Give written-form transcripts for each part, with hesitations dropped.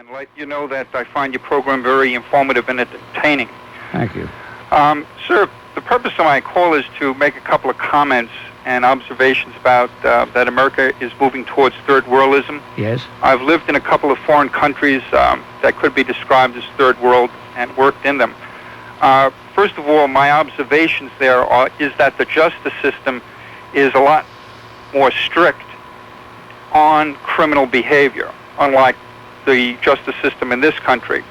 and let you know that I find your program very informative and entertaining. Thank you. Sir, the purpose of my call is to make a couple of comments and observations about that America is moving towards third worldism. Yes. I've lived in a couple of foreign countries that could be described as third world and worked in them. First of all, my observations there is that the justice system is a lot more strict on criminal behavior, unlike the justice system in this country.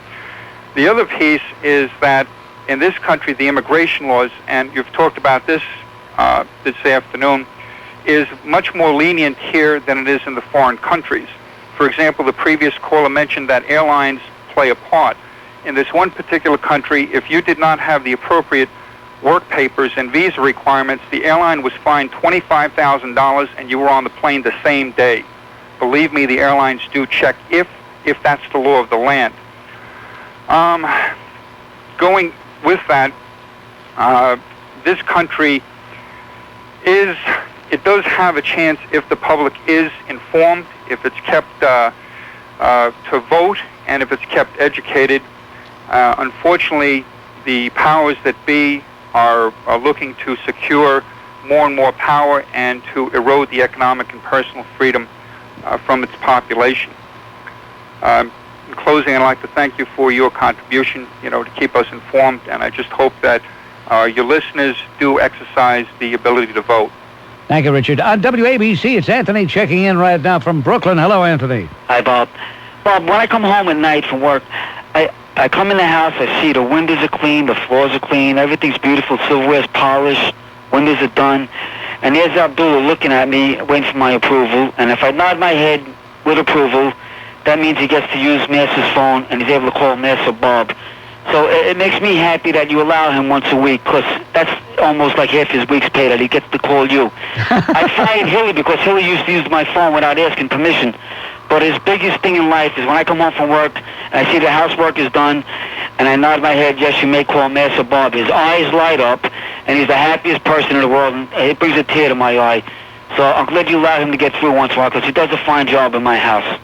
The other piece is that in this country, the immigration laws, and you've talked about this this afternoon, is much more lenient here than it is in the foreign countries. For example, the previous caller mentioned that airlines play a part. In this one particular country, if you did not have the appropriate work papers and visa requirements, the airline was fined $25,000 and you were on the plane the same day. Believe me, the airlines do check if that's the law of the land. Going with that, this country it does have a chance if the public is informed, if it's kept to vote, and if it's kept educated. Unfortunately, the powers that be are looking to secure more and more power and to erode the economic and personal freedom from its population. In closing, I'd like to thank you for your contribution, to keep us informed, and I just hope that your listeners do exercise the ability to vote. Thank you, Richard. On WABC, it's Anthony checking in right now from Brooklyn. Hello, Anthony. Hi, Bob. Bob, when I come home at night from work, I come in the house, I see the windows are clean, the floors are clean, everything's beautiful, silverware's polished, windows are done, and there's Abdullah looking at me, waiting for my approval, and if I nod my head with approval, that means he gets to use Master's phone, and he's able to call Master Bob. So it makes me happy that you allow him once a week, because that's almost like half his week's pay that he gets to call you. I fired Hilly because Hilly used to use my phone without asking permission. But his biggest thing in life is when I come home from work and I see the housework is done and I nod my head, yes, you may call Master Bob. His eyes light up and he's the happiest person in the world, and it brings a tear to my eye. So I'm glad you allowed him to get through once in a while because he does a fine job in my house.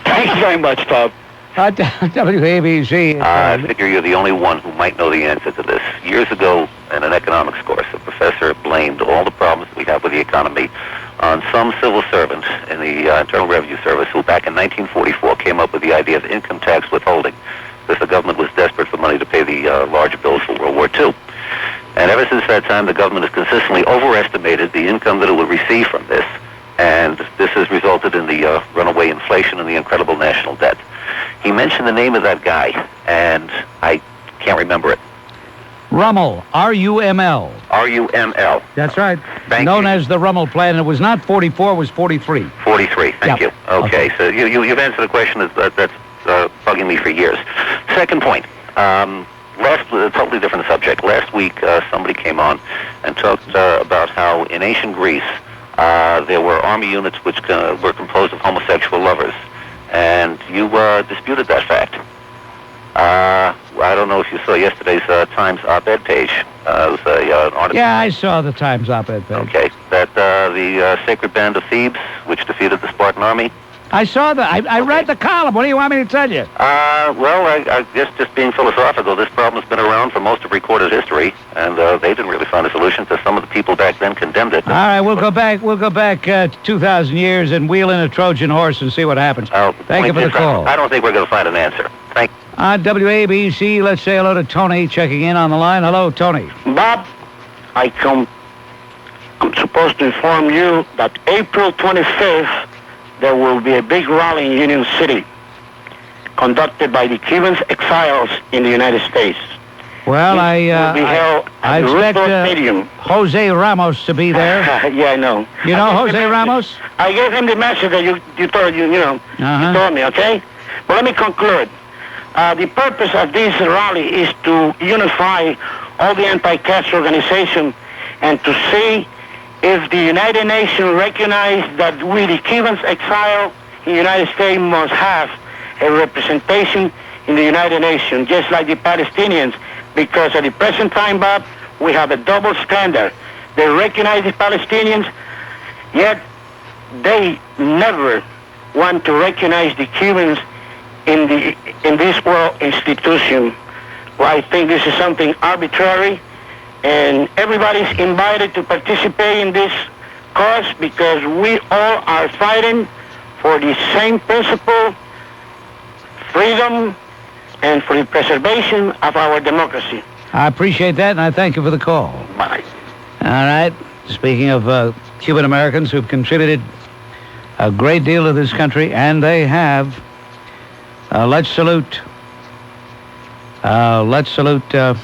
Thanks very much, Bob. WABC. I figure you're the only one who might know the answer to this. Years ago, in an economics course, a professor blamed all the problems we have with the economy on some civil servant in the Internal Revenue Service who back in 1944 came up with the idea of income tax withholding, because the government was desperate for money to pay the large bills for World War II. And ever since that time, the government has consistently overestimated the income that it would receive from this, and this has resulted in the runaway inflation and the incredible national debt. He mentioned the name of that guy, and I can't remember it. Rummel, R-U-M-L. R-U-M-L. That's right. Thank Known you. as the Rummel Plan. It was not 44, it was 43. 43, thank you. Okay, so you've answered a question that's bugging me for years. Second point, a totally different subject. Last week, somebody came on and talked about how in ancient Greece, there were army units which were composed of homosexual lovers. And you disputed that fact. I don't know if you saw yesterday's Times op-ed page. It was an article. Yeah, I saw the Times op-ed page. Okay. That the Sacred Band of Thebes, which defeated the Spartan army. I saw that. I read the column. What do you want me to tell you? Well, I guess just being philosophical, this problem's been around for most of recorded history, and they didn't really find a solution because some of the people back then condemned it. All right, we'll go back 2,000 years and wheel in a Trojan horse and see what happens. Thank you for the call. I don't think we're going to find an answer. Thank you. On WABC, let's say hello to Tony checking in on the line. Hello, Tony. Bob, I'm supposed to inform you that April 25th, there will be a big rally in Union City conducted by the Cubans exiles in the United States. Well, I expect Stadium. Jose Ramos to be there. Yeah, I know. You know Jose Ramos? I gave him the message that you told you told me, okay? But let me conclude. The purpose of this rally is to unify all the anti-Castro organization and to see if the United Nations recognize that we, the Cubans exiled in the United States, must have a representation in the United Nations, just like the Palestinians, because at the present time, Bob, we have a double standard. They recognize the Palestinians, yet they never want to recognize the Cubans in this world institution, where I think this is something arbitrary, and everybody's invited to participate in this cause because we all are fighting for the same principle, freedom, and for the preservation of our democracy. I appreciate that, and I thank you for the call. Bye. All right. Speaking of Cuban Americans who've contributed a great deal to this country, and they have, let's salute Mr.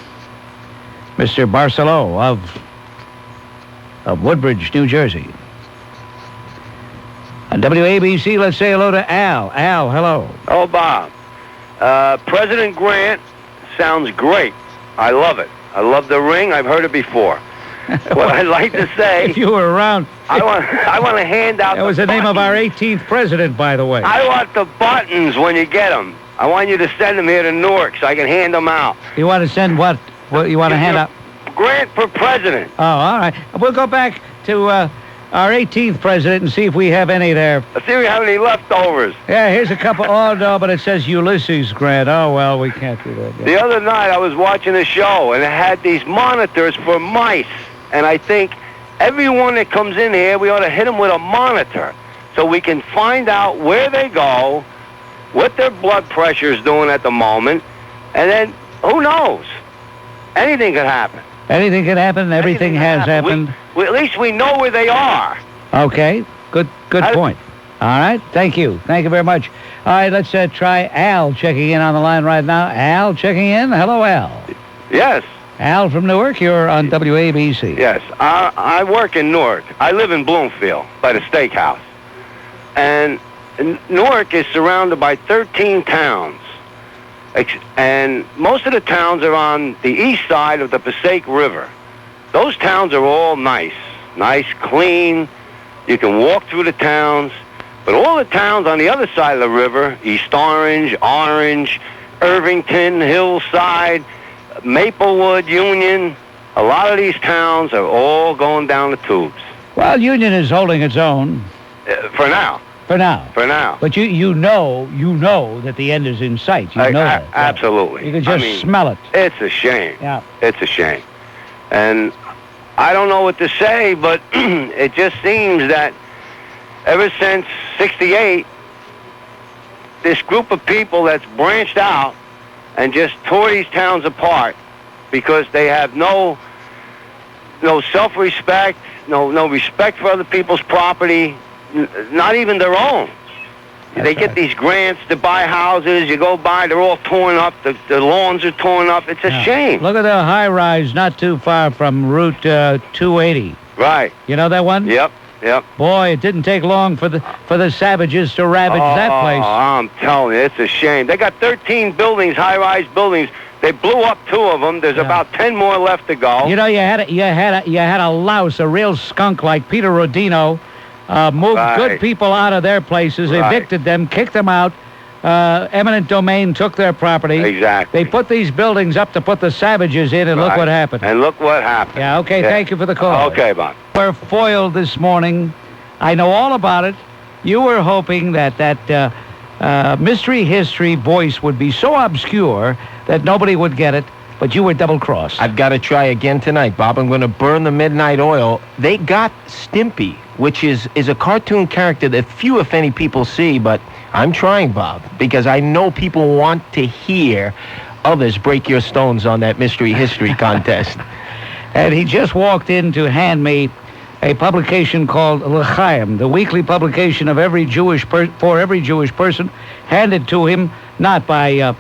Barcelo of Woodbridge, New Jersey. On WABC, let's say hello to Al. Al, hello. Oh, Bob. President Grant sounds great. I love it. I love the ring. I've heard it before. What I'd like to say... If you were around... I want to hand out That was the name of our 18th president, by the way. I want the buttons when you get them. I want you to send them here to Newark so I can hand them out. You want to send what? What you want to hand out? Grant for president. Oh, all right. We'll go back to our 18th president and see if we have any there. Let's see if we have any leftovers. Yeah, here's a couple. Oh, no, but it says Ulysses Grant. Oh, well, we can't do that. The other night I was watching a show, and it had these monitors for mice. And I think everyone that comes in here, we ought to hit them with a monitor so we can find out where they go, what their blood pressure is doing at the moment, and then who knows? Anything could happen. Anything can happen. Everything has happened. At least we know where they are. Okay. Good point. All right. Thank you. Thank you very much. All right. Let's try Al checking in on the line right now. Al checking in. Hello, Al. Yes. Al from Newark. You're on WABC. Yes. I work in Newark. I live in Bloomfield by the steakhouse. And Newark is surrounded by 13 towns. And most of the towns are on the east side of the Passaic River. Those towns are all nice, clean. You can walk through the towns. But all the towns on the other side of the river, East Orange, Irvington, Hillside, Maplewood, Union, a lot of these towns are all going down the tubes. Well, Union is holding its own. For now. For now. But you know that the end is in sight. You know that. Absolutely. You can just smell it. It's a shame. Yeah. It's a shame. And I don't know what to say, but it just seems that ever since 68, this group of people that's branched out and just tore these towns apart because they have no self-respect, no respect for other people's property, not even their own. They get these grants to buy houses. You go by, they're all torn up. The lawns are torn up. It's a shame. Look at the high-rise not too far from Route 280. Right. You know that one? Yep. Boy, it didn't take long for the savages to ravage that place. I'm telling you, it's a shame. They got 13 buildings, high-rise buildings. They blew up 2 of them. There's about 10 more left to go. You know, you had a louse, a real skunk like Peter Rodino. Moved good people out of their places, evicted them, kicked them out. Eminent domain took their property. Exactly. They put these buildings up to put the savages in, and look what happened. And look what happened. Yeah, okay, thank you for the call. Okay, Bob. We're foiled this morning. I know all about it. You were hoping that mystery history voice would be so obscure that nobody would get it, but you were double-crossed. I've got to try again tonight, Bob. I'm going to burn the midnight oil. They got Stimpy, which is a cartoon character that few, if any, people see, but I'm trying, Bob, because I know people want to hear others break your stones on that mystery history contest. And he just walked in to hand me a publication called L'Chaim, the weekly publication of every Jewish for every Jewish person, handed to him not by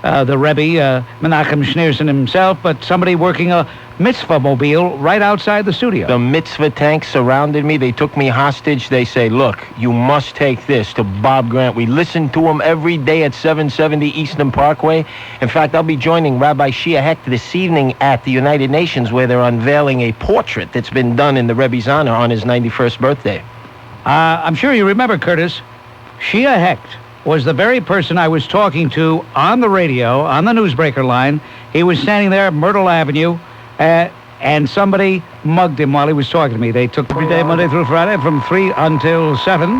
the Rebbe, Menachem Schneerson himself, but somebody working a mitzvah mobile right outside the studio. The mitzvah tanks surrounded me. They took me hostage. They say, look, you must take this to Bob Grant. We listen to him every day at 770 Eastern Parkway. In fact, I'll be joining Rabbi Shia Hecht this evening at the United Nations, where they're unveiling a portrait that's been done in the Rebbe's honor on his 91st birthday. I'm sure you remember, Curtis, Shia Hecht was the very person I was talking to on the radio, on the newsbreaker line. He was standing there at Myrtle Avenue, and somebody mugged him while he was talking to me. They took every day, Monday through Friday, from 3 until 7,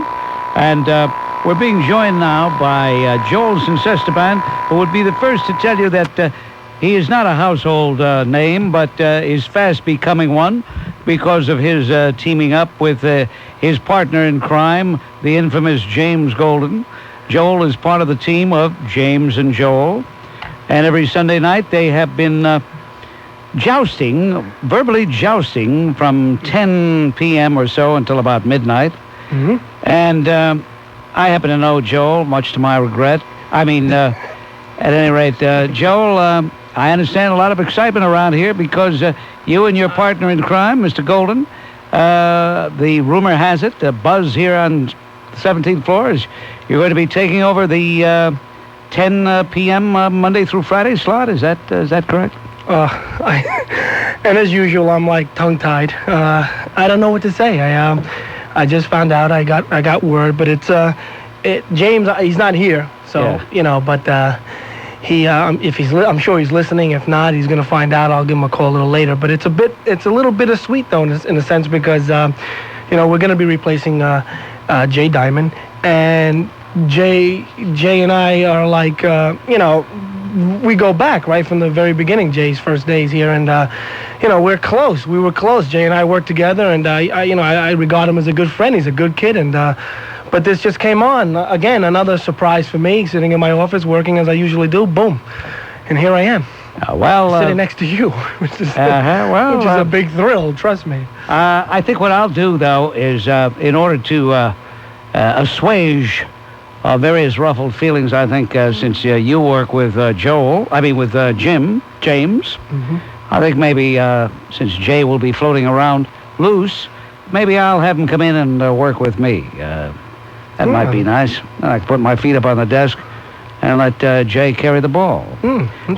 and we're being joined now by Joel Esteban, who would be the first to tell you that he is not a household name, but is fast becoming one because of his teaming up with his partner in crime, the infamous James Golden. Joel is part of the team of James and Joel. And every Sunday night they have been verbally jousting from 10 p.m. or so until about midnight. Mm-hmm. And I happen to know Joel, much to my regret. I mean, at any rate, Joel, I understand a lot of excitement around here because you and your partner in crime, Mr. Golden, the rumor has it, the buzz here on the 17th floor is you're going to be taking over the 10 p.m. Monday through Friday slot. Is that correct? And as usual, I'm like tongue-tied. I don't know what to say. I just found out. I got word, but it's James. He's not here, so yeah. But if I'm sure he's listening. If not, he's gonna find out. I'll give him a call a little later. But it's a little bittersweet though, in a sense, because we're gonna be replacing Jay Diamond, and Jay and I are like we go back right from the very beginning. Jay's first days here, and we're close. We were close. Jay and I worked together, and I regard him as a good friend. He's a good kid, and but this just came on again. Another surprise for me. Sitting in my office, working as I usually do. Boom, and here I am. Sitting next to you, which is a big thrill. Trust me. I think what I'll do though is, in order to assuage various ruffled feelings, I think, since you work with with James, mm-hmm. I think maybe since Jay will be floating around loose, maybe I'll have him come in and work with me. That might be nice. I can put my feet up on the desk and let Jay carry the ball.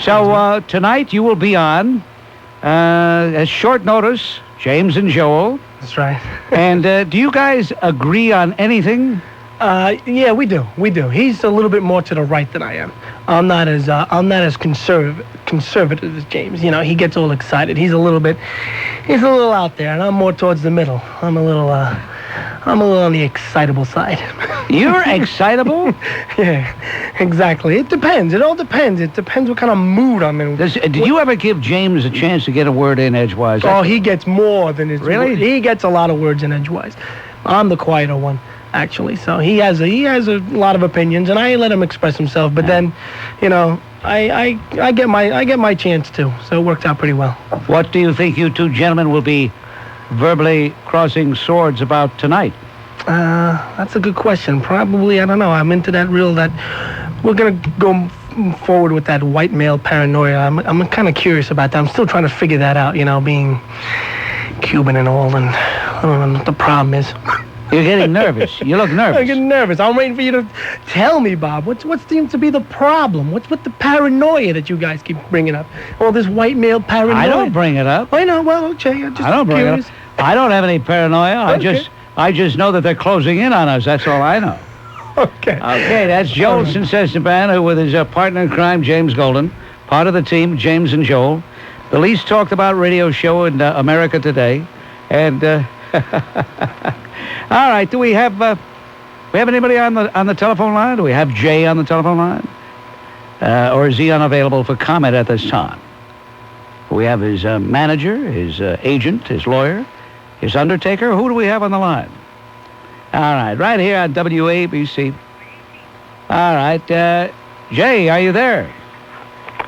So tonight you will be on at short notice, James and Joel. That's right. And do you guys agree on anything? Yeah, we do. He's a little bit more to the right than I am. I'm not as conservative as James. He gets all excited. He's a little out there, and I'm more towards the middle. I'm a little on the excitable side. You're excitable? Yeah, exactly. It depends. It all depends. It depends what kind of mood I'm in. Did you ever give James a chance to get a word in edgewise? Oh, he gets more than his. Really? He gets a lot of words in edgewise. I'm the quieter one, actually. So he has a lot of opinions, and I let him express himself. But then, I get my chance too. So it worked out pretty well. What do you think you two gentlemen will be verbally crossing swords about tonight? That's a good question. Probably, I don't know. I'm into that we're gonna go forward with that white male paranoia. I'm kind of curious about that. I'm still trying to figure that out. Being Cuban and all, and I don't know what the problem is. You're getting nervous. You look nervous. I'm getting nervous. I'm waiting for you to tell me, Bob. What seems to be the problem? What's with the paranoia that you guys keep bringing up? All this white male paranoia. I don't bring it up. I know. Well, okay. I don't bring it up. I don't have any paranoia. Okay. I just know that they're closing in on us. That's all I know. Okay. Okay, that's Joel Esteban, who with his partner in crime, James Golden, part of the team, James and Joel, the least talked about radio show in America today. And all right, do we have anybody on the telephone line? Do we have Jay on the telephone line? Or is he unavailable for comment at this time? We have his manager, his agent, his lawyer, his undertaker. Who do we have on the line? All right here on WABC. All right, Jay, are you there?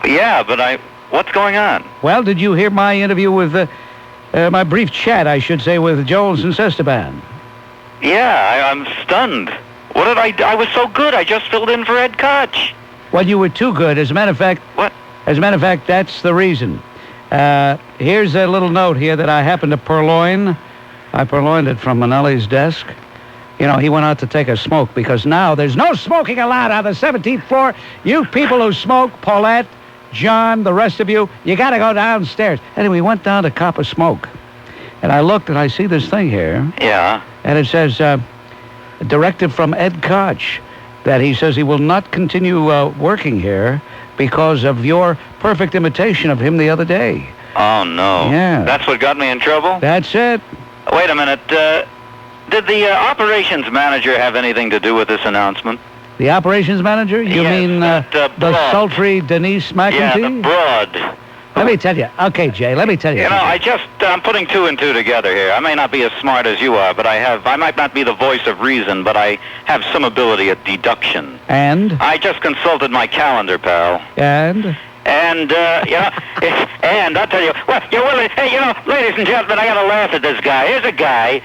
Yeah, but what's going on? Well, did you hear my interview with, my brief chat, I should say, with Joel Esteban? Yeah, I'm stunned. What did I was so good. I just filled in for Ed Koch. Well, you were too good. As a matter of fact... What? As a matter of fact, that's the reason. Here's a little note here that I happened to purloin. I purloined it from Manelli's desk. He went out to take a smoke because now there's no smoking allowed on the 17th floor. You people who smoke, Paulette, John, the rest of you, you got to go downstairs. Anyway, we went down to cop a smoke. And I looked and I see this thing here. Yeah. And it says, a directive from Ed Koch that he says he will not continue working here because of your perfect imitation of him the other day. Oh, no. Yeah. That's what got me in trouble? That's it. Wait a minute. Did the operations manager have anything to do with this announcement? The operations manager? You Yes, mean that, the broad. sultry Denise McEntee? Yeah, the broad. Let me tell you. Okay, Jay, let me tell you. You know, I'm putting two and two together here. I may not be as smart as you are, but I might not be the voice of reason, but I have some ability at deduction. And? I just consulted my calendar, pal. And? And, and I'll tell you, hey, ladies and gentlemen, I gotta laugh at this guy. Here's a guy,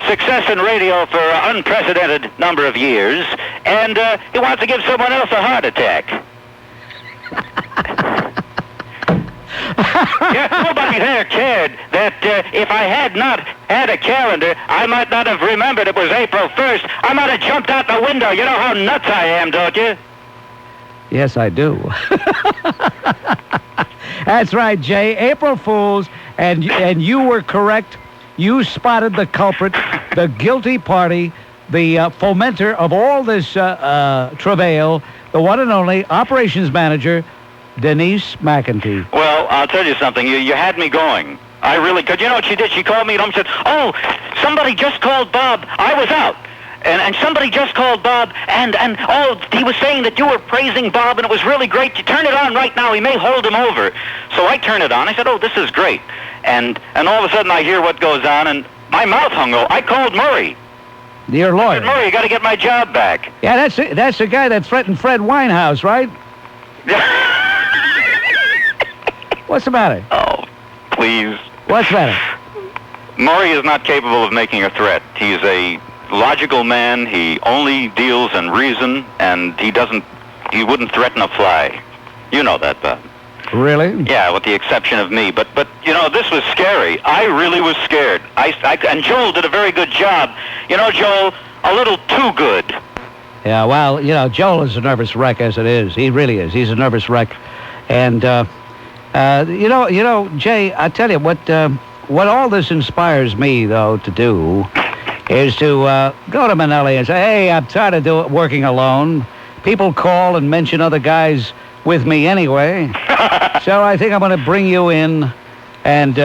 success in radio for an unprecedented number of years, and he wants to give someone else a heart attack. Yeah, nobody there cared that if I had not had a calendar, I might not have remembered it was April 1st. I might have jumped out the window. You know how nuts I am, don't you? Yes, I do. That's right, Jay. April Fools, and you were correct. You spotted the culprit, the guilty party, the fomenter of all this travail, the one and only operations manager, Denise McEntee. Well, I'll tell you something. You had me going. I really could. You know what she did? She called me and said, "Oh, somebody just called Bob. I was out. And somebody just called Bob, and he was saying that you were praising Bob, and it was really great. You turn it on right now. He may hold him over." So I turn it on. I said, "Oh, this is great." And all of a sudden I hear what goes on, and my mouth hung over. I called Murray. Your lawyer. I said, "Murray, you got to get my job back." Yeah, that's the guy that threatened Fred Winehouse, right? What's the matter? Oh, please. What's the matter? Murray is not capable of making a threat. He's a logical man. He only deals in reason, and he wouldn't threaten a fly. You know that, Bob. Really? Yeah, with the exception of me. But you know, this was scary. I really was scared. And Joel did a very good job. You know, Joel, a little too good. Yeah, well, you know, Joel is a nervous wreck as it is. He really is. He's a nervous wreck. And, you know, Jay, I tell you, what all this inspires me, though, to do is to go to Manelli and say, "Hey, I'm tired of working alone. People call and mention other guys with me anyway. So I think I'm going to bring you in, and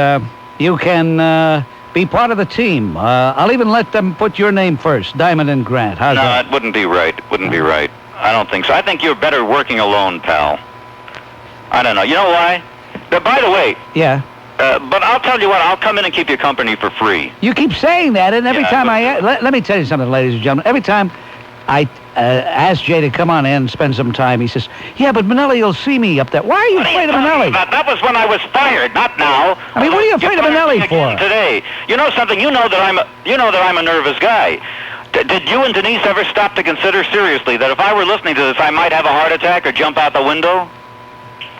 you can be part of the team. I'll even let them put your name first, Diamond and Grant. How's that?" No, it wouldn't be right. It wouldn't be right. I don't think so. I think you're better working alone, pal. I don't know. You know why? By the way... Yeah? But I'll tell you what, I'll come in and keep you company for free. You keep saying that, and every time let me tell you something, ladies and gentlemen. Every time I ask Jay to come on in and spend some time, he says, "Yeah, but Manelli will see me up there." Why are you afraid of Manelli? That was when I was fired, not now. I mean, what are you afraid of Manelli for? Today. You know something? You know that I'm a nervous guy. Did you and Denise ever stop to consider seriously that if I were listening to this, I might have a heart attack or jump out the window?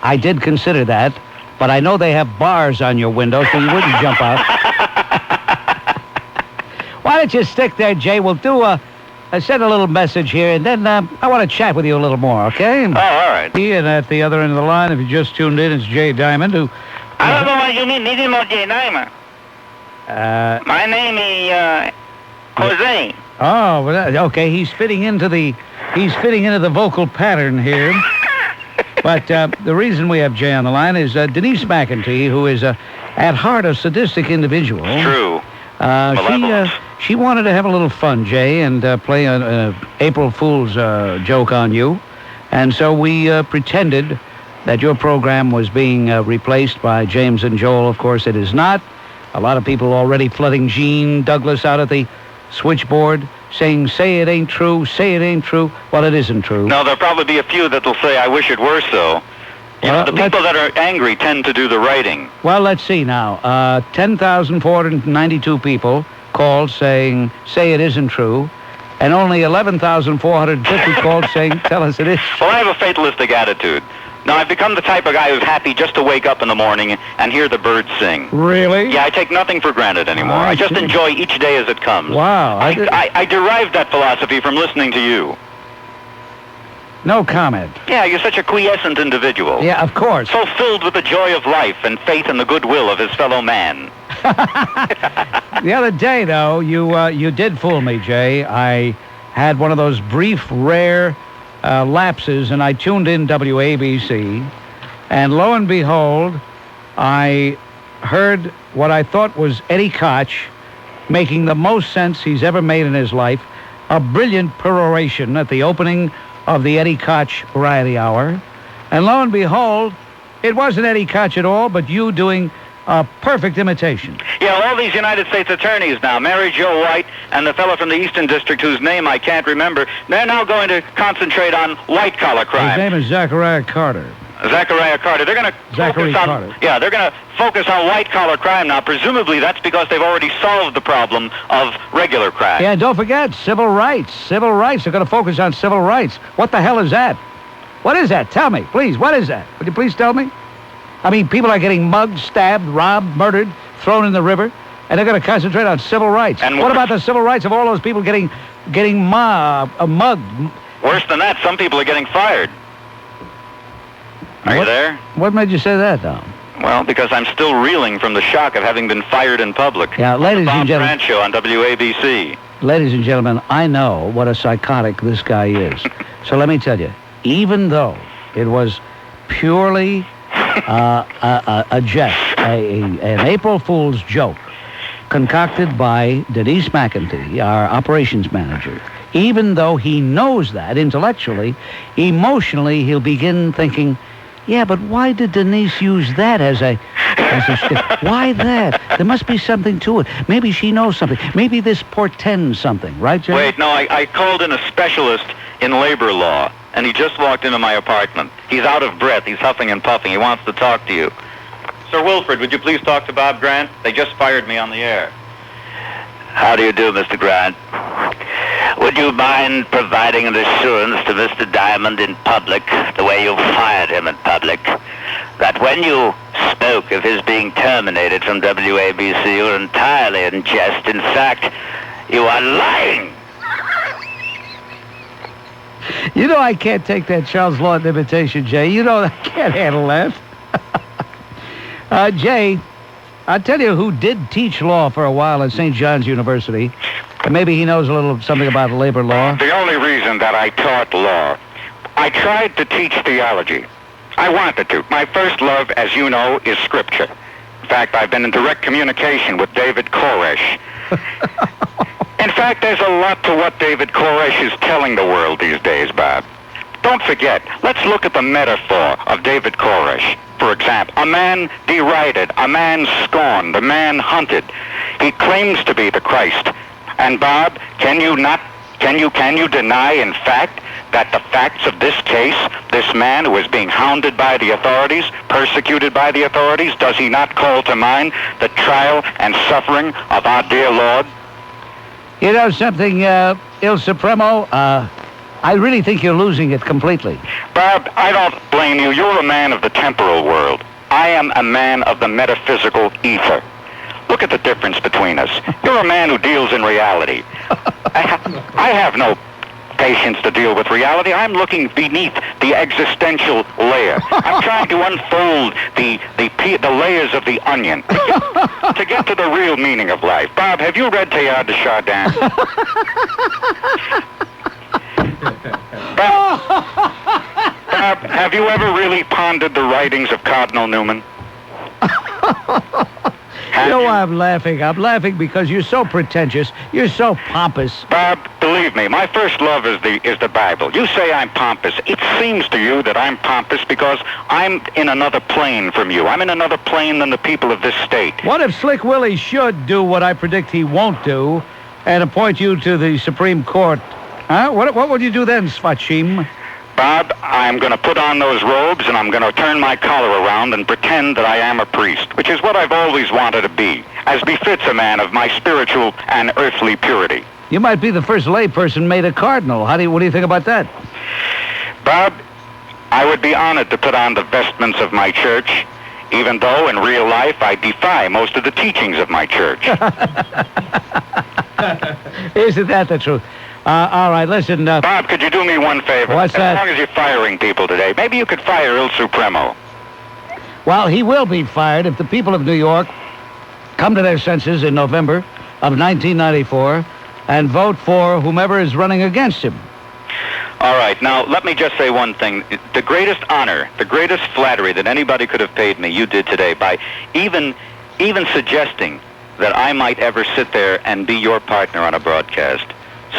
I did consider that, but I know they have bars on your window, so you wouldn't jump out. Why don't you stick there, Jay? We'll do send a little message here, and then I want to chat with you a little more, okay? Oh, all right. And at the other end of the line, if you just tuned in, it's Jay Diamond, who... I don't know what you mean. Need more Jay Diamond. My name is Jose. Oh, well, okay. He's fitting into the vocal pattern here. But the reason we have Jay on the line is Denise McEntee, who is at heart a sadistic individual. True. She wanted to have a little fun, Jay, and play an April Fool's joke on you. And so we pretended that your program was being replaced by James and Joel. Of course, it is not. A lot of people already flooding Gene Douglas out at the switchboard, saying, "Say it ain't true, say it ain't true." Well, it isn't true. No, there'll probably be a few that'll say, "I wish it were so." You know, the people that are angry tend to do the writing. Well, let's see now. 10,492 people called saying, "Say it isn't true," and only 11,450 called saying, "Tell us it is." Well, I have a fatalistic attitude. Now, I've become the type of guy who's happy just to wake up in the morning and hear the birds sing. Really? Yeah, I take nothing for granted anymore. I just enjoy each day as it comes. Wow. I derived that philosophy from listening to you. No comment. Yeah, you're such a quiescent individual. Yeah, of course. So filled with the joy of life and faith in the goodwill of his fellow man. The other day, though, you did fool me, Jay. I had one of those brief, rare lapses, and I tuned in WABC, and lo and behold, I heard what I thought was Eddie Koch making the most sense he's ever made in his life, a brilliant peroration at the opening of the Eddie Koch Variety Hour. And lo and behold, it wasn't Eddie Koch at all, but you doing a perfect imitation. Yeah, all these United States attorneys now, Mary Jo White and the fellow from the Eastern District whose name I can't remember, they're now going to concentrate on white-collar crime. His name is Zachariah Carter. Zachariah Carter. They're going to focus on Carter. Yeah, they're going to focus on white-collar crime now. Presumably that's because they've already solved the problem of regular crime. Yeah, don't forget, civil rights. Civil rights. They're going to focus on civil rights. What the hell is that? What is that? Tell me, please. What is that? Would you please tell me? I mean, people are getting mugged, stabbed, robbed, murdered, thrown in the river, and they're going to concentrate on civil rights. And what about the civil rights of all those people getting mugged? Worse than that, some people are getting fired. Are you there? What made you say that, Tom? Well, because I'm still reeling from the shock of having been fired in public. Yeah, ladies and gentlemen. Bob Grant Show on WABC. Ladies and gentlemen, I know what a psychotic this guy is. So let me tell you, even though it was purely a jest, an April Fool's joke concocted by Denise McEntee, our operations manager, even though he knows that intellectually, emotionally he'll begin thinking, yeah, but why did Denise use that as a why that? There must be something to it. Maybe she knows something. Maybe this portends something, right, Jerry? Wait, no, I called in a specialist in labor law, and he just walked into my apartment. He's out of breath. He's huffing and puffing. He wants to talk to you. Sir Wilfred, would you please talk to Bob Grant? They just fired me on the air. How do you do, Mr. Grant? Would you mind providing an assurance to Mr. Diamond in public, the way you fired him in public, that when you spoke of his being terminated from WABC, you were entirely in jest. In fact, you are lying. You know I can't take that Charles Lawton imitation, Jay. You know I can't handle that. Jay, I'll tell you who did teach law for a while at St. John's University. And maybe he knows a little something about labor law. The only reason that I taught law, I tried to teach theology. I wanted to. My first love, as you know, is Scripture. In fact, I've been in direct communication with David Koresh. In fact, there's a lot to what David Koresh is telling the world these days, Bob. Don't forget, let's look at the metaphor of David Koresh. For example, a man derided, a man scorned, a man hunted. He claims to be the Christ. And Bob, can you deny, in fact, that the facts of this case, this man who is being hounded by the authorities, persecuted by the authorities, does he not call to mind the trial and suffering of our dear Lord? You know something, Il Supremo? I really think you're losing it completely. Bob, I don't blame you. You're a man of the temporal world. I am a man of the metaphysical ether. Look at the difference between us. You're a man who deals in reality. I have no patience to deal with reality. I'm looking beneath the existential layer. I'm trying to unfold the layers of the onion to get to the real meaning of life. Bob, have you read Teilhard de Chardin? Bob, have you ever really pondered the writings of Cardinal Newman? You know why I'm laughing? I'm laughing because you're so pretentious. You're so pompous. Bob, believe me, my first love is the Bible. You say I'm pompous. It seems to you that I'm pompous because I'm in another plane from you. I'm in another plane than the people of this state. What if Slick Willie should do what I predict he won't do and appoint you to the Supreme Court? Huh? What would you do then, Svachim? Bob, I'm going to put on those robes and I'm going to turn my collar around and pretend that I am a priest, which is what I've always wanted to be, as befits a man of my spiritual and earthly purity. You might be the first layperson made a cardinal. What do you think about that? Bob, I would be honored to put on the vestments of my church, even though in real life I defy most of the teachings of my church. Isn't that the truth? All right, listen. Bob, could you do me one favor? What's that? As long as you're firing people today, maybe you could fire Il Supremo. Well, he will be fired if the people of New York come to their senses in November of 1994 and vote for whomever is running against him. All right, now let me just say one thing. The greatest honor, the greatest flattery that anybody could have paid me, you did today by even suggesting that I might ever sit there and be your partner on a broadcast.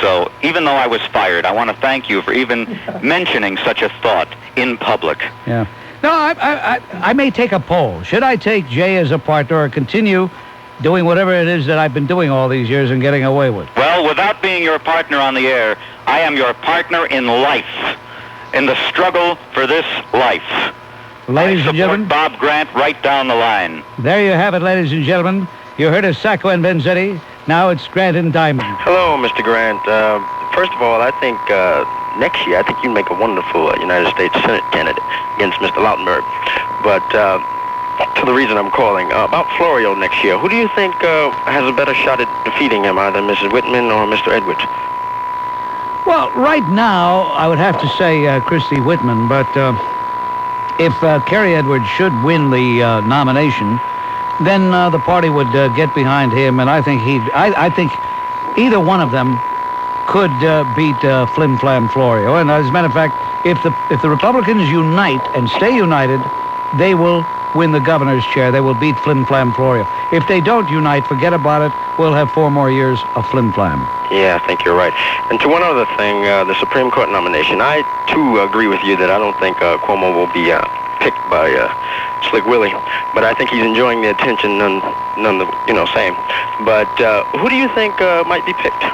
So even though I was fired, I want to thank you for even mentioning such a thought in public. Yeah. No, I may take a poll. Should I take Jay as a partner or continue doing whatever it is that I've been doing all these years and getting away with? Well, without being your partner on the air, I am your partner in life, in the struggle for this life. Ladies and gentlemen, Bob Grant right down the line. There you have it, ladies and gentlemen. You heard of Sacco and Vanzetti. Now it's Grant and Diamond. Hello, Mr. Grant. First of all, I think next year, I think you make a wonderful United States Senate candidate against Mr. Lautenberg. But to the reason I'm calling, about Florio next year, who do you think has a better shot at defeating him, either Mrs. Whitman or Mr. Edwards? Well, right now, I would have to say Christy Whitman, but if Kerry Edwards should win the nomination, then the party would get behind him, and I think I think either one of them could beat Flim Flam Florio. And as a matter of fact, if the Republicans unite and stay united, they will win the governor's chair. They will beat Flim Flam Florio. If they don't unite, forget about it. We'll have 4 more years of Flim Flam. Yeah, I think you're right. And to one other thing, the Supreme Court nomination, I too agree with you that I don't think Cuomo will be picked by Slick Willie, but I think he's enjoying the attention, same. But who do you think might be picked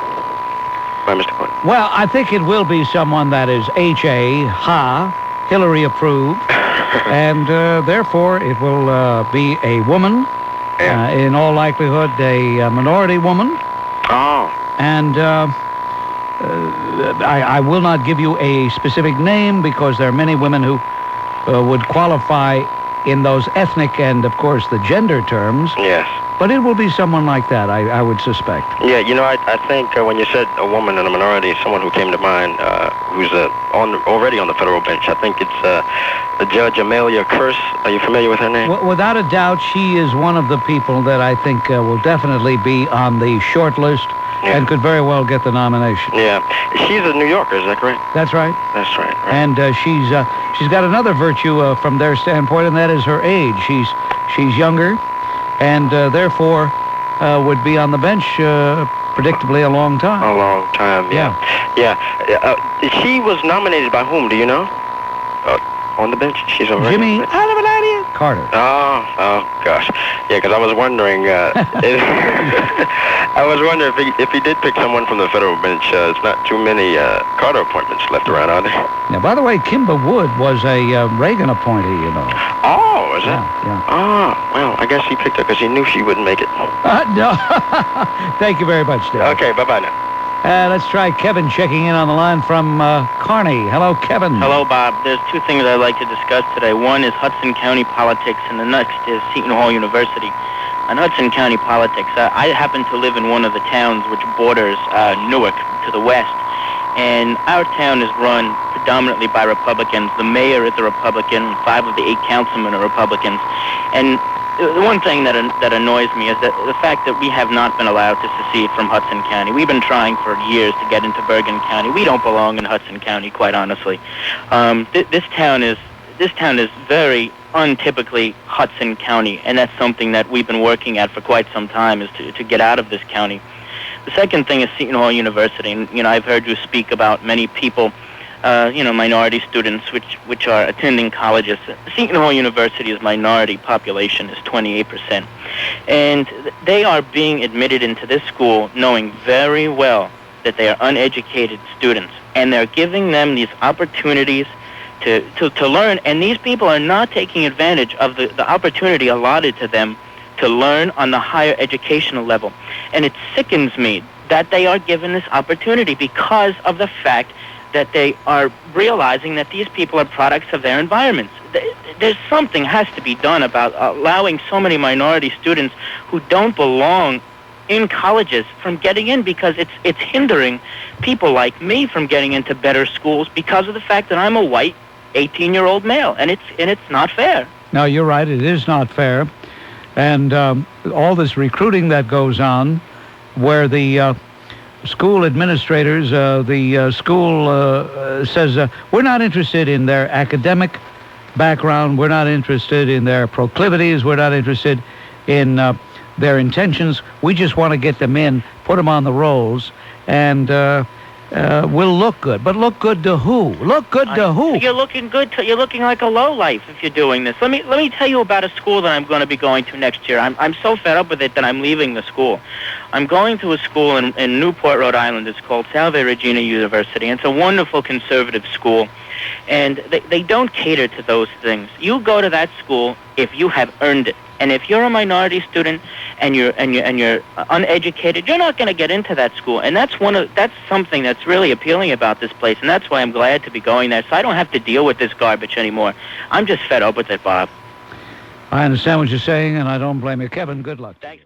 by Mr. Clinton? Well, I think it will be someone that is Hillary approved, and therefore it will be a woman, in all likelihood a minority woman. Oh. And I will not give you a specific name because there are many women who would qualify in those ethnic and, of course, the gender terms. Yes. But it will be someone like that, I would suspect. Yeah, I think when you said a woman and a minority, someone who came to mind who's already on the federal bench, I think it's the Judge Amelia Curse. Are you familiar with her name? Without a doubt, she is one of the people that I think will definitely be on the short list and could very well get the nomination. Yeah. She's a New Yorker, is that correct? That's right. That's right. And she's got another virtue from their standpoint, and that is her age. She's younger, and therefore would be on the bench predictably a long time. A long time, yeah. She was nominated by whom, do you know? On the bench? She's already... Jimmy Carter. Oh, gosh. Yeah, because I was wondering... I was wondering if he did pick someone from the federal bench. It's not too many Carter appointments left around, are there? Now, by the way, Kimba Wood was a Reagan appointee, you know. Oh, is it? Yeah. Oh, well, I guess he picked her because he knew she wouldn't make it. No. Thank you very much, Dave. Okay, bye-bye now. Let's try Kevin checking in on the line from Kearney. Hello, Kevin. Hello, Bob. There's 2 things I'd like to discuss today. One is Hudson County politics, and the next is Seton Hall University. On Hudson County politics, I happen to live in one of the towns which borders Newark to the west, and our town is run predominantly by Republicans. The mayor is a Republican, 5 of the 8 councilmen are Republicans, and the one thing that annoys me is that the fact that we have not been allowed to secede from Hudson County. We've been trying for years to get into Bergen County. We don't belong in Hudson County, quite honestly. This town is very untypically Hudson County, and that's something that we've been working at for quite some time, is to get out of this county. The second thing is Seton Hall University, and I've heard you speak about many people, minority students which are attending colleges. Seton Hall University's minority population is 28%, and they are being admitted into this school knowing very well that they are uneducated students, and they're giving them these opportunities to learn, and these people are not taking advantage of the opportunity allotted to them to learn on the higher educational level. And it sickens me that they are given this opportunity because of the fact that they are realizing that these people are products of their environments. There's something has to be done about allowing so many minority students who don't belong in colleges from getting in, because it's hindering people like me from getting into better schools because of the fact that I'm a white 18-year-old male, and it's not fair. No, you're right. It is not fair. And all this recruiting that goes on, where the school administrators, the school says, we're not interested in their academic background, we're not interested in their proclivities, we're not interested in their intentions. We just want to get them in, put them on the rolls, and we'll look good. But look good to who? Look good to who? You're looking good. You're looking like a lowlife if you're doing this. Let me tell you about a school that I'm going to be going to next year. I'm so fed up with it that I'm leaving the school. I'm going to a school in Newport, Rhode Island. It's called Salve Regina University. And it's a wonderful conservative school. And they don't cater to those things. You go to that school if you have earned it. And if you're a minority student and you're uneducated, you're not going to get into that school. And that's something that's really appealing about this place. And that's why I'm glad to be going there, so I don't have to deal with this garbage anymore. I'm just fed up with it, Bob. I understand what you're saying, and I don't blame you. Kevin, good luck. Thanks.